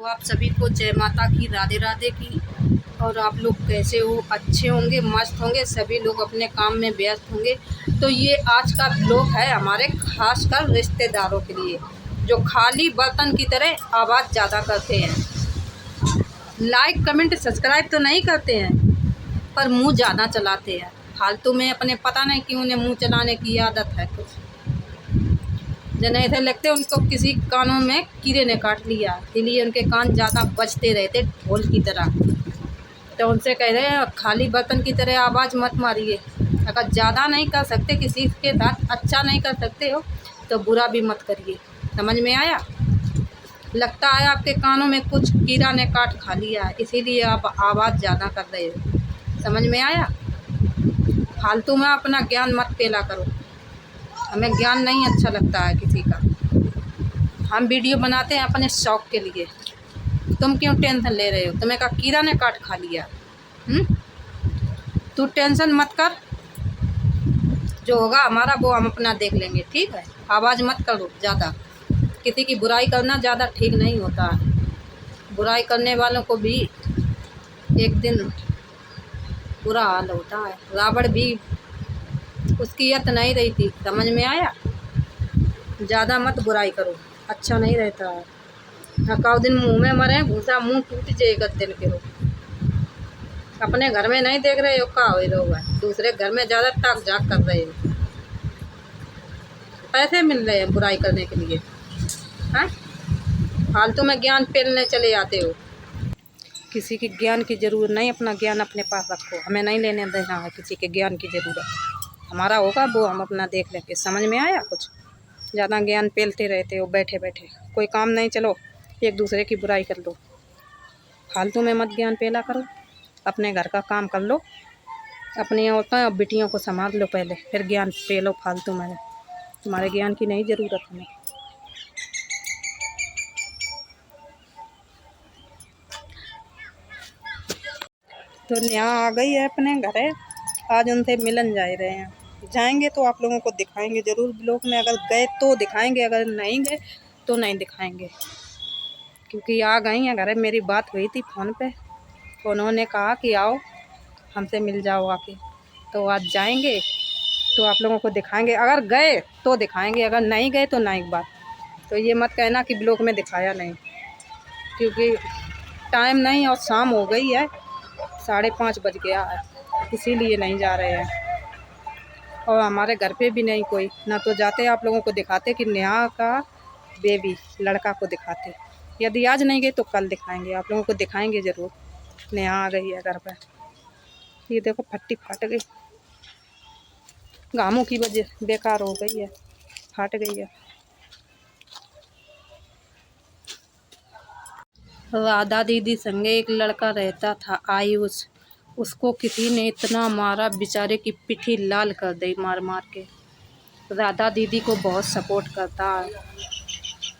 तो आप सभी को जय माता की, राधे राधे की। और आप लोग कैसे हो? अच्छे होंगे, मस्त होंगे, सभी लोग अपने काम में व्यस्त होंगे। तो ये आज का ब्लॉग है हमारे खासकर रिश्तेदारों के लिए, जो खाली बर्तन की तरह आवाज़ ज़्यादा करते हैं। लाइक कमेंट सब्सक्राइब तो नहीं करते हैं, पर मुंह ज़्यादा चलाते हैं फालतू में। अपने पता नहीं क्यों उन्हें मुंह चलाने की आदत है। कुछ जने ऐसे लगते उनको किसी कानों में कीड़े ने काट लिया, इसलिए उनके कान ज़्यादा बजते रहते ढोल की तरह। तो उनसे कह रहे हैं खाली बर्तन की तरह आवाज़ मत मारिए। अगर ज़्यादा नहीं कर सकते, किसी के साथ अच्छा नहीं कर सकते हो तो बुरा भी मत करिए। समझ में आया? लगता है आपके कानों में कुछ कीड़ा ने काट खा लिया है, इसीलिए आप आवाज़ ज़्यादा कर रहे हो। समझ में आया? फालतू में अपना ज्ञान मत पेला करो। हमें ज्ञान नहीं अच्छा लगता है किसी का। हम वीडियो बनाते हैं अपने शौक़ के लिए। तुम क्यों टेंशन ले रहे हो? तुम्हें का कीड़ा ने काट खा लिया? तू टेंशन मत कर, जो होगा हमारा वो हम अपना देख लेंगे, ठीक है? आवाज़ मत करो ज़्यादा। किसी की बुराई करना ज़्यादा ठीक नहीं होता है। बुराई करने वालों को भी एक दिन बुरा हाल होता है। रावण भी उसकी यत नहीं रही थी। समझ में आया? ज़्यादा मत बुराई करो, अच्छा नहीं रहता है। हकाउ दिन मुँह में मरे, घूसा मुँह टूट जाएगा दिन के हो। अपने घर में नहीं देख रहे हो का हो लोग, दूसरे घर में ज़्यादा ताक झाक कर रहे हो। पैसे मिल रहे हैं बुराई करने के लिए, हैं? फालतू में ज्ञान पेलने चले जाते हो। किसी की ज्ञान की ज़रूरत नहीं, अपना ज्ञान अपने पास रखो। हमें नहीं लेने देना है किसी के ज्ञान की ज़रूरत। हमारा होगा वो हम अपना देख लेंगे। समझ में आया? कुछ ज़्यादा ज्ञान पेलते रहते हो बैठे बैठे। कोई काम नहीं, चलो एक दूसरे की बुराई कर लो। फालतू में मत ज्ञान पेला करो। अपने घर का काम कर लो, अपनी औरतें और बिटियों को संभाल लो पहले, फिर ज्ञान पेलो फालतू में। तुम्हारे ज्ञान की नहीं ज़रूरत हमें। तो यहाँ आ गई है अपने घर, आज उनसे मिलन जा रहे हैं। जाएंगे तो आप लोगों को दिखाएंगे ज़रूर ब्लॉग में। अगर गए तो दिखाएंगे, अगर नहीं गए तो नहीं दिखाएंगे, क्योंकि आ गई हैं घर। मेरी बात हुई थी फ़ोन पे, उन्होंने कहा कि आओ हमसे मिल जाओ आके। तो आज जाएंगे तो आप लोगों को दिखाएंगे। अगर गए तो दिखाएंगे, अगर नहीं गए तो नहीं बात। तो ये मत कहना कि ब्लॉग में दिखाया नहीं, क्योंकि टाइम नहीं और शाम हो गई है, 5:30 बज गया है, इसीलिए नहीं जा रहे हैं। और हमारे घर पे भी नहीं कोई, ना तो जाते आप लोगों को दिखाते कि नेहा का बेबी लड़का को दिखाते। यदि आज नहीं गए तो कल दिखाएंगे, आप लोगों को दिखाएंगे ज़रूर। नेहा आ गई है घर पर। ये देखो फट्टी फट गई, घामों की वजह बेकार हो गई है, फट गई है। राधा दीदी संगे एक लड़का रहता था आयुष। उसको किसी ने इतना मारा, बेचारे की पिठी लाल कर दी मार मार के। राधा दीदी को बहुत सपोर्ट करता है।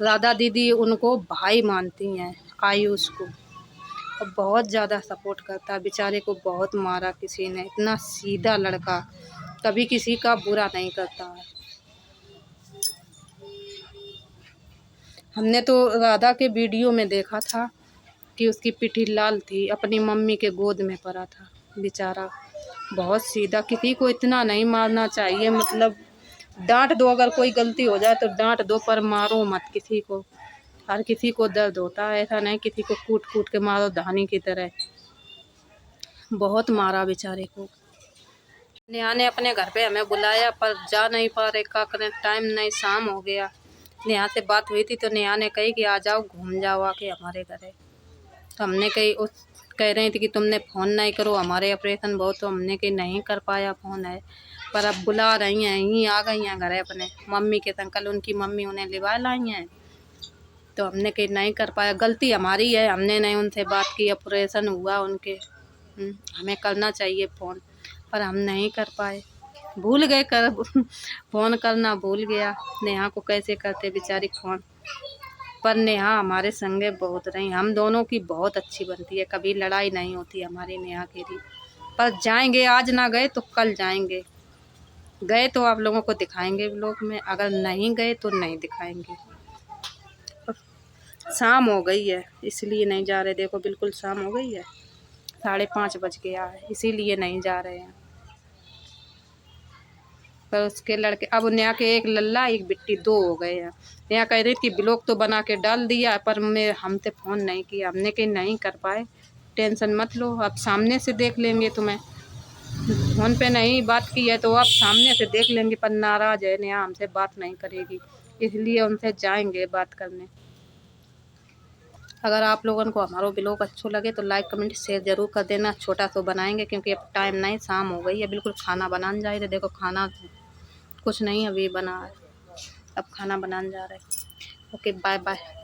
राधा दीदी उनको भाई मानती हैं आयुष को, और बहुत ज़्यादा सपोर्ट करता है। बेचारे को बहुत मारा किसी ने, इतना सीधा लड़का, कभी किसी का बुरा नहीं करता है। हमने तो राधा के वीडियो में देखा था कि उसकी पिठी लाल थी, अपनी मम्मी के गोद में पड़ा था बेचारा। बहुत सीधा, किसी को इतना नहीं मारना चाहिए। मतलब डांट दो, अगर कोई गलती हो जाए तो डांट दो, पर मारो मत किसी को। हर किसी को दर्द होता है, ऐसा नहीं किसी को कूट कूट के मारो धानी की तरह। बहुत मारा बेचारे को। नेहा ने अपने घर पे हमें बुलाया, पर जा नहीं पा रहे, का करें, टाइम नहीं, शाम हो गया। नेहा से बात हुई थी तो नेहा ने कही कि आ जाओ, घूम जाओ आके हमारे घर। तो हमने कही, उस कह रही थी कि तुमने फ़ोन नहीं करो, हमारे ऑपरेशन बहुत, तो हमने कही नहीं कर पाया फ़ोन है, पर अब बुला रही हैं, यहीं आ गई हैं घर अपने मम्मी के संग। कल उनकी मम्मी उन्हें लिवा लाई हैं, तो हमने कही नहीं कर पाया। गलती हमारी है, हमने नहीं उनसे बात की। ऑपरेशन हुआ उनके, हमें करना चाहिए फ़ोन, पर हम नहीं कर पाए, भूल गए कर फ़ोन करना भूल गया। नेहा को कैसे करते बेचारी फ़ोन। पर नेहा हमारे संगे बहुत रही, हम दोनों की बहुत अच्छी बनती है, कभी लड़ाई नहीं होती हमारी नेहा के लिए। पर जाएंगे, आज ना गए तो कल जाएंगे। गए तो आप लोगों को दिखाएंगे ब्लॉग में, अगर नहीं गए तो नहीं दिखाएंगे। शाम हो गई है इसलिए नहीं जा रहे। देखो बिल्कुल शाम हो गई है, 5:30 बज गया है, इसीलिए नहीं जा रहे हैं। पर उसके लड़के अब नया के एक लल्ला एक बिट्टी 2 हो गए हैं। नया कह रही थी ब्लॉग तो बना के डाल दिया, पर मैं हमसे फ़ोन नहीं किया, हमने कहीं नहीं कर पाए। टेंशन मत लो, अब सामने से देख लेंगे तुम्हें। फ़ोन पे नहीं बात की है तो आप सामने से देख लेंगे, पर नाराज़ है नेहा, हमसे बात नहीं करेगी, इसलिए उनसे जाएंगे बात करने। अगर आप लोगों को हमारा ब्लॉग अच्छा लगे तो लाइक कमेंट शेयर ज़रूर कर देना। छोटा सा बनाएंगे क्योंकि अब टाइम नहीं, शाम हो गई है, बिल्कुल खाना बनाने जा रहे। देखो खाना कुछ नहीं अभी बना है, अब खाना बनाने जा रहे हैं। Okay bye bye.